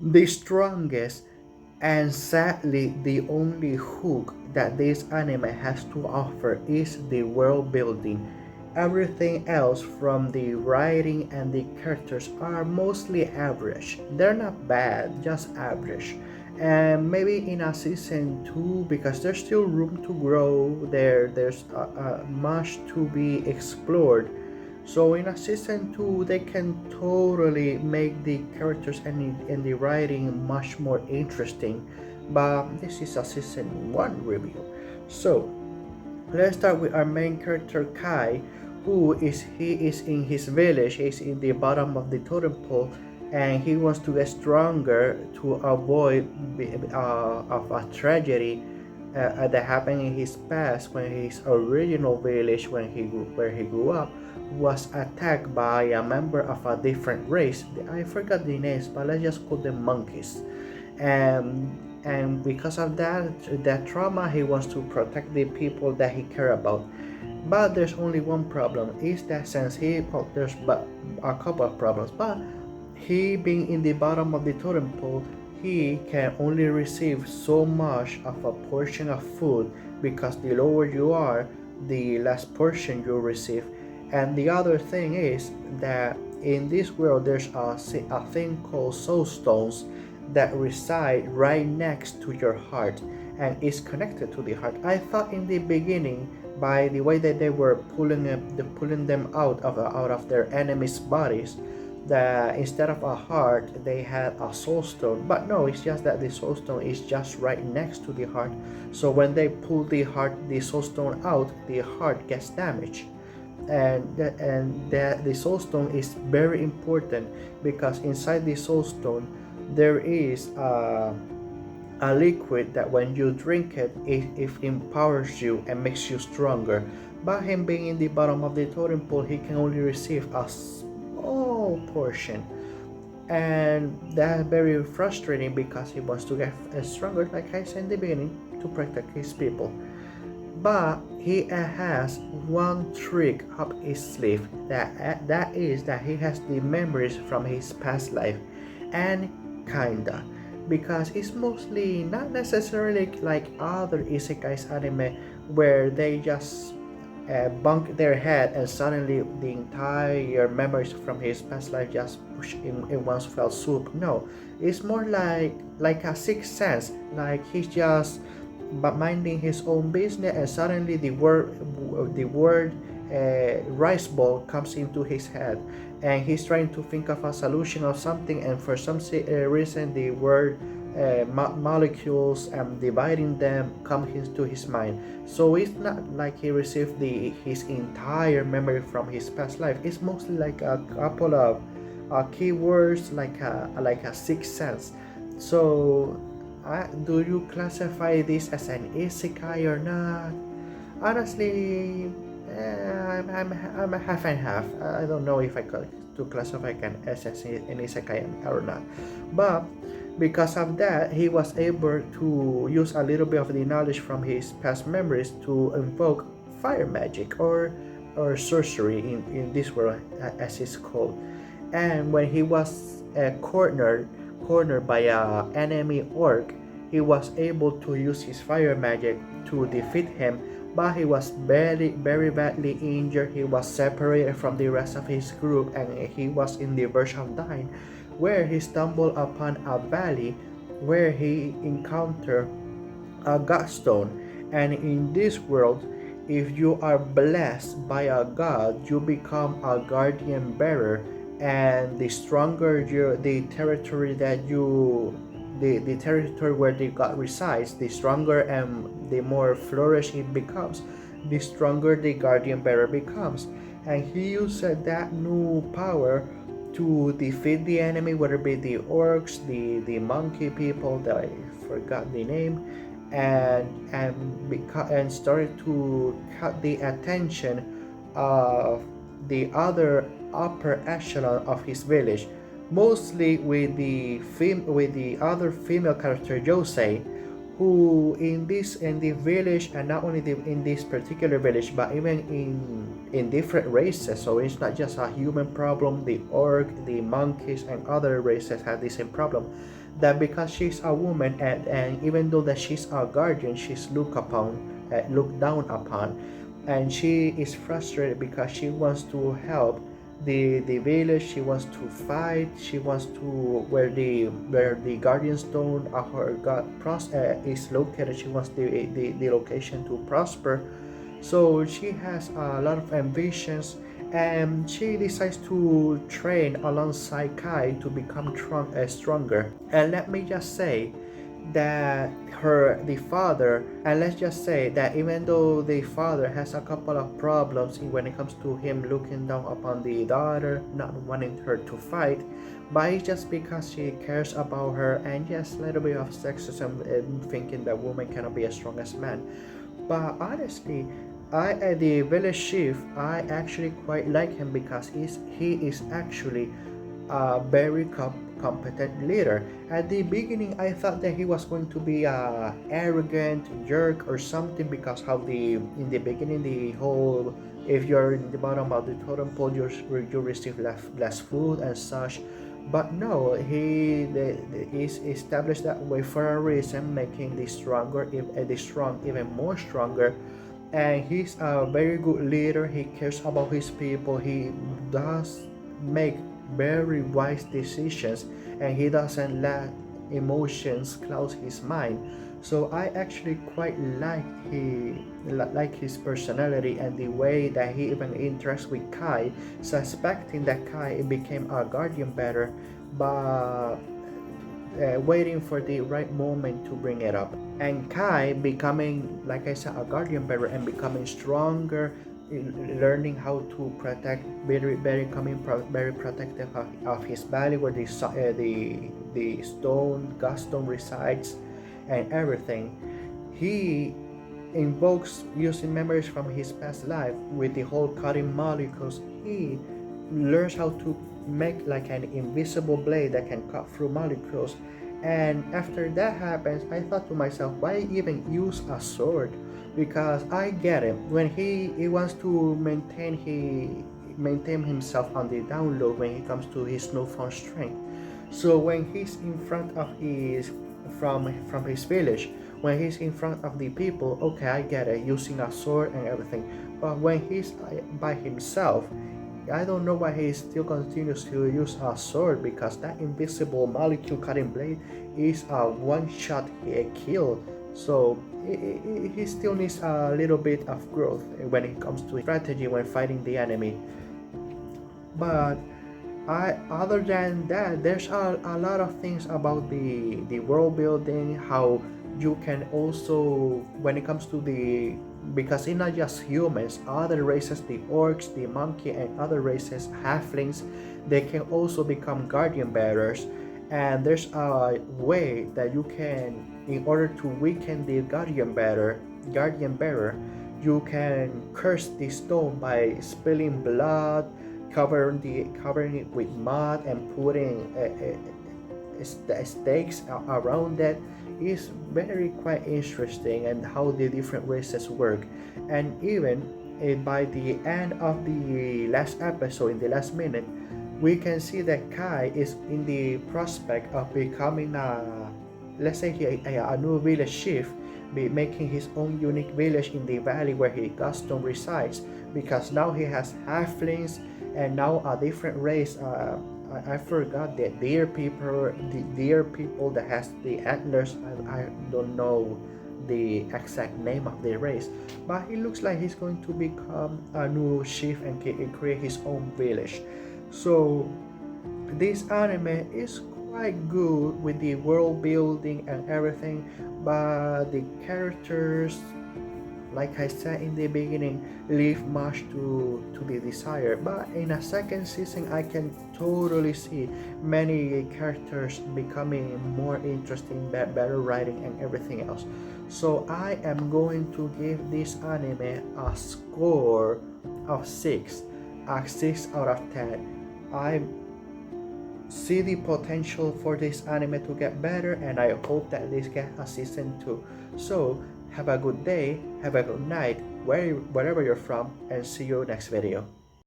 The strongest and sadly the only hook that this anime has to offer is the world building. Everything else from the writing and the characters are mostly average. They're not bad, just average. And maybe in a season 2, because there's still room to grow, there's much to be explored. So in a season 2, they can totally make the characters and the writing much more interesting. But this is a season 1 review. So let's start with our main character Kai, he is in his village. He's in the bottom of the totem pole, and he wants to get stronger to avoid of a tragedy that happened in his past when his original village where he grew up was attacked by a member of a different race. I forgot the names, but let's just call them monkeys. And because of that trauma, he wants to protect the people that he care about. But there's only one problem: is that since there's but a couple of problems, but he being in the bottom of the totem pole, he can only receive so much of a portion of food, because the lower you are, the less portion you receive. And the other thing is that in this world there's a thing called soul stones that reside right next to your heart and is connected to the heart. I thought in the beginning, by the way that they were pulling them out of their enemies' bodies, that instead of a heart they had a soul stone. But no, it's just that the soul stone is just right next to the heart. So when they pull the soul stone out, the heart gets damaged. And the soul stone is very important, because inside the soul stone there is a liquid that when you drink it empowers you and makes you stronger. But him being in the bottom of the totem pole, he can only receive a small portion, and that's very frustrating because he wants to get stronger, like I said in the beginning, to protect his people. But he has one trick up his sleeve, that is that he has the memories from his past life. And kinda, because it's mostly not necessarily like other isekais anime where they just bunk their head and suddenly the entire memories from his past life just push in one fell swoop. No, it's more like a sixth sense, like he's just but minding his own business, and suddenly the word rice ball comes into his head, and he's trying to think of a solution of something, and for some reason the word molecules and dividing them come into his mind. So it's not like he received his entire memory from his past life. It's mostly like a couple of keywords, like a sixth sense. So do you classify this as an isekai or not? Honestly, I'm a half and half. I don't know if I could to classify as an isekai or not. But because of that, he was able to use a little bit of the knowledge from his past memories to invoke fire magic, or sorcery in this world, as it's called. And when he was cornered by a enemy orc, he was able to use his fire magic to defeat him, but he was very badly injured. He was separated from the rest of his group, and he was in the verge of dying, where he stumbled upon a valley where he encountered a godstone. And in this world, if you are blessed by a god, you become a guardian bearer, and the stronger the territory that you the territory where the god resides, the stronger and the more flourish it becomes, the stronger the guardian bearer becomes. And he used that new power to defeat the enemy, whether it be the orcs, the monkey people that I forgot the name, and started to cut the attention of the other upper echelon of his village, mostly with the other female character Jose, who in the village, and not only in this particular village, but even in different races. So it's not just a human problem. The orc, the monkeys, and other races have the same problem. that because she's a woman, and even though that she's a guardian, she's looked down upon, and she is frustrated because she wants to help the village. She wants to fight. She wants to where the guardian stone of her god is located. She wants the location to prosper. So she has a lot of ambitions, and she decides to train alongside Kai to become stronger. And let me just say that the father, and let's just say that even though the father has a couple of problems when it comes to him looking down upon the daughter, not wanting her to fight, but it's just because she cares about her, and just a little bit of sexism and thinking that woman cannot be as strong as man. But honestly, the village chief, I actually quite like him because he is actually a very competent leader. At the beginning, I thought that he was going to be a arrogant jerk or something, because how in the beginning the whole, if you're in the bottom of the totem pole, you receive less food and such. But no, is established that way for a reason, making the strong even more stronger. And he's a very good leader. He cares about his people. He does make very wise decisions, and he doesn't let emotions cloud his mind. So I actually quite like his personality and the way that he even interacts with Kai, suspecting that Kai became a guardian better, but waiting for the right moment to bring it up. And Kai becoming, like I said, a guardian bearer and becoming stronger, learning how to protect, very protective of his valley where the god stone resides, and everything. He invokes using memories from his past life with the whole cutting molecules. He learns how to make like an invisible blade that can cut through molecules. And after that happens, I thought to myself, why even use a sword? Because I get it. When he wants to maintain himself on the down low when it comes to his newfound strength. So when he's in front of from his village, when he's in front of the people, okay, I get it, using a sword and everything. But when he's by himself, I don't know why he still continues to use a sword, because that invisible molecule cutting blade is a one-shot kill. So he still needs a little bit of growth when it comes to strategy when fighting the enemy. But other than that, there's a lot of things about the world building, how you can also, when it comes to because it's not just humans, other races, the orcs, the monkey, and other races, halflings, they can also become guardian bearers. And there's a way that you can, in order to weaken the guardian bearer, you can curse the stone by spilling blood, covering it with mud, and putting stakes around it. Is very quite interesting, and how the different races work. And even by the end of the last episode, in the last minute, we can see that Kai is in the prospect of becoming let's say a new village chief, making his own unique village in the valley where he custom resides, because now he has halflings, and now a different race. I forgot the deer people that has the antlers. I don't know the exact name of the race, but it looks like he's going to become a new chief and create his own village. So this anime is quite good with the world building and everything, but the characters, like I said in the beginning, leave much to be desired. But in a second season, I can totally see many characters becoming more interesting, better writing, and everything else. So I am going to give this anime a score of 6, a 6 out of 10. I see the potential for this anime to get better, and I hope that this gets a season 2. So have a good day, have a good night, wherever you're from, and see you next video.